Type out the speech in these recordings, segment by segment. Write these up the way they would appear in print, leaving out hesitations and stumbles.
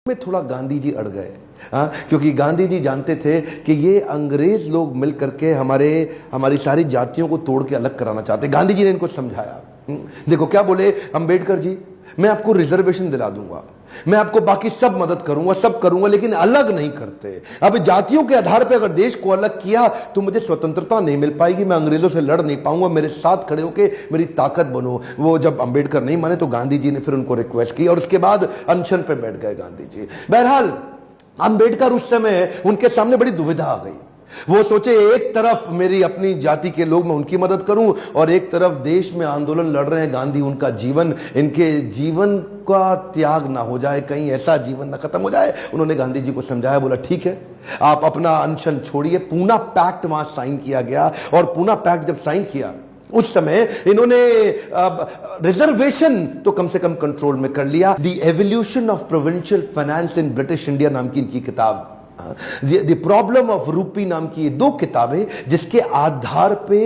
में थोड़ा गांधी जी अड़ गए। क्योंकि गांधी जी जानते थे कि ये अंग्रेज लोग मिल करके हमारी सारी जातियों को तोड़ के अलग कराना चाहते। गांधी जी ने इनको समझाया। देखो क्या बोले अंबेडकर जी, मैं आपको रिजर्वेशन दिला दूंगा, मैं आपको बाकी सब मदद करूंगा, सब करूंगा, लेकिन अलग नहीं करते। अब जातियों के आधार पर अगर देश को अलग किया तो मुझे स्वतंत्रता नहीं मिल पाएगी, मैं अंग्रेजों से लड़ नहीं पाऊंगा, मेरे साथ खड़े होके मेरी ताकत बनो। वो जब अंबेडकर नहीं माने तो गांधी जी ने फिर उनको रिक्वेस्ट की और उसके बाद अनशन पे बैठ गए गांधी जी। बहरहाल अंबेडकर उस समय उनके सामने बड़ी दुविधा आ गई। वो सोचे एक तरफ मेरी अपनी जाति के लोग, मैं उनकी मदद करूं, और एक तरफ देश में आंदोलन लड़ रहे हैं गांधी, उनका जीवन, इनके जीवन का त्याग ना हो जाए, कहीं ऐसा जीवन ना खत्म हो जाए। उन्होंने गांधी जी को समझाया, बोला ठीक है आप अपना अनशन छोड़िए। पूना पैक्ट वहां साइन किया गया और पूना पैक्ट जब साइन किया उस समय इन्होंने रिजर्वेशन तो कम से कम कंट्रोल में कर लिया। The evolution of provincial finance in British India नाम की इनकी किताब, द प्रॉब्लम ऑफ रूपी नाम की ये दो किताबें जिसके आधार पे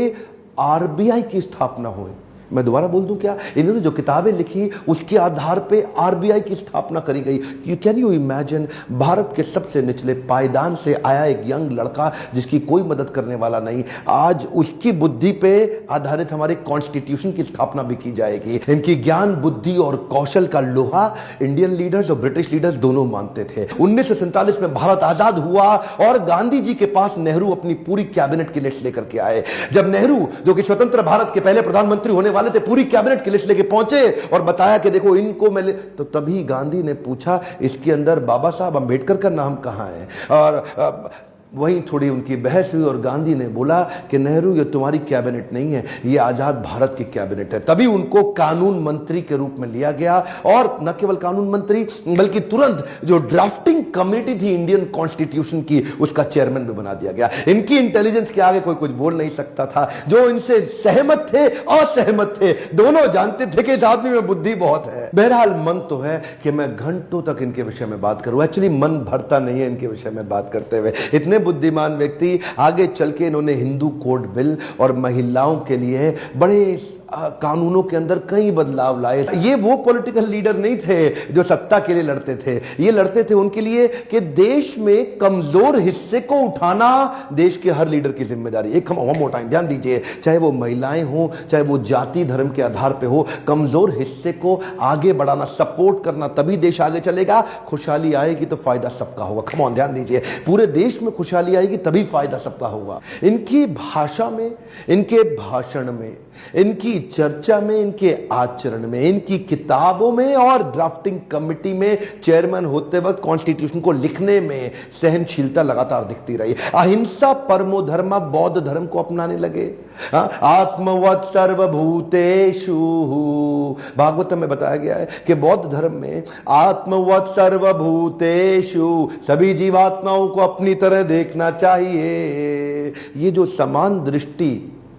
आरबीआई की स्थापना हुई। मैं दोबारा बोल दूं क्या, इन्होंने जो किताबें लिखी उसके आधार पे आरबीआई की स्थापना करी गई। कैन यू इमेजिन, भारत के सबसे निचले पायदान से आया एक यंग लड़का जिसकी कोई मदद करने वाला नहीं, आज उसकी बुद्धि पे आधारित हमारे कॉन्स्टिट्यूशन की स्थापना भी की जाएगी। इनकी ज्ञान, बुद्धि और कौशल का लोहा इंडियन लीडर्स और ब्रिटिश लीडर्स दोनों मानते थे। 1947 में भारत आजाद हुआ और गांधी जी के पास नेहरू अपनी पूरी कैबिनेट की लिस्ट लेकर के आए। जब नेहरू, जो कि स्वतंत्र भारत के पहले प्रधानमंत्री होने थे, पूरी कैबिनेट की लिस्ट लेके पहुंचे और बताया कि देखो इनको मैं तो तभी गांधी ने पूछा इसके अंदर बाबा साहब अंबेडकर का नाम कहां है, और वहीं थोड़ी उनकी बहस हुई और गांधी ने बोला कि नेहरू ये तुम्हारी कैबिनेट नहीं है, ये आजाद भारत की कैबिनेट है। तभी उनको कानून मंत्री के रूप में लिया गया और न केवल कानून मंत्री बल्कि तुरंत जो ड्राफ्टिंग कमेटी थी इंडियन कॉन्स्टिट्यूशन की, उसका चेयरमैन भी बना दिया गया। इनकी इंटेलिजेंस के आगे कोई कुछ बोल नहीं सकता था। जो इनसे सहमत थे, असहमत थे, दोनों जानते थे कि इस आदमी में बुद्धि बहुत है। बहरहाल मन तो है कि मैं घंटों तक इनके विषय में बात करूं, एक्चुअली मन भरता नहीं है इनके विषय में बात करते हुए। इतने बुद्धिमान व्यक्ति, आगे चल के इन्होंने हिंदू कोड बिल और महिलाओं के लिए बड़े कानूनों के अंदर कई बदलाव लाए। ये वो पॉलिटिकल लीडर नहीं थे जो सत्ता के लिए लड़ते थे, ये लड़ते थे उनके लिए कि देश में कमजोर हिस्से को उठाना देश के हर लीडर की जिम्मेदारी। एक वन मोर टाइम ध्यान दीजिए, चाहे वो महिलाएं हो, चाहे वो जाति धर्म के आधार पे हो, कमजोर हिस्से को आगे बढ़ाना, सपोर्ट करना, तभी देश आगे चलेगा। खुशहाली आएगी तो फायदा सबका होगा। कम ऑन, ध्यान दीजिए, पूरे देश में खुशहाली आएगी तभी फायदा सबका होगा। इनकी भाषा में, इनके भाषण में, इनकी चर्चा में, इनके आचरण में, इनकी किताबों में और ड्राफ्टिंग कमेटी में चेयरमैन होते वक्त कॉन्स्टिट्यूशन को लिखने में सहनशीलता लगातार दिखती रही। अहिंसा परमो धर्म, बौद्ध धर्म को अपनाने लगे। आत्मवत् सर्वभूतेषु, भागवत में बताया गया है कि बौद्ध धर्म में आत्मवत् सर्वभूतेषु, सभी जीवात्माओं को अपनी तरह देखना चाहिए। ये जो समान दृष्टि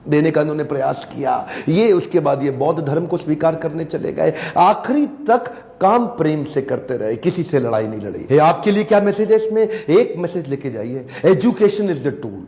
देने का उन्होंने प्रयास किया, ये उसके बाद ये बौद्ध धर्म को स्वीकार करने चले गए। आखिरी तक काम प्रेम से करते रहे, किसी से लड़ाई नहीं लड़ी। आपके लिए क्या मैसेज है इसमें? एक मैसेज लेके जाइए, एजुकेशन इज द टूल।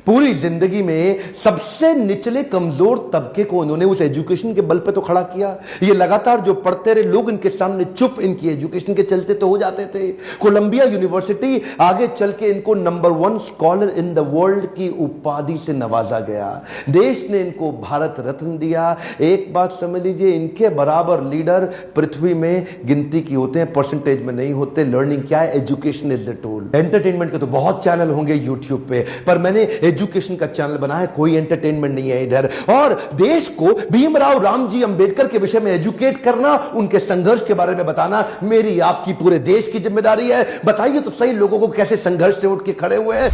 पूरी जिंदगी में सबसे निचले कमजोर तबके को उन्होंने उस एजुकेशन के बल पे तो खड़ा किया। ये लगातार जो पढ़ते रहे लोग इनके सामने चुप, इनकी एजुकेशन के चलते तो हो जाते थे। कोलंबिया यूनिवर्सिटी आगे चल के इनको number 1 scholar in the world की उपाधि से नवाजा गया। देश ने इनको भारत रत्न दिया। एक बात समझ लीजिए, इनके बराबर लीडर पृथ्वी में गिनती की होते हैं, परसेंटेज में नहीं होते। लर्निंग क्या है? Education is the tool. Entertainment के तो बहुत चैनल होंगे यूट्यूब पे, पर मैंने एजुकेशन का चैनल बनाया, कोई एंटरटेनमेंट नहीं है इधर। और देश को भीमराव रामजी अंबेडकर के विषय में एजुकेट करना, उनके संघर्ष के बारे में बताना मेरी आपकी पूरे देश की जिम्मेदारी है। बताइए तो सही लोगों को कैसे संघर्ष से उठ के खड़े हुए हैं।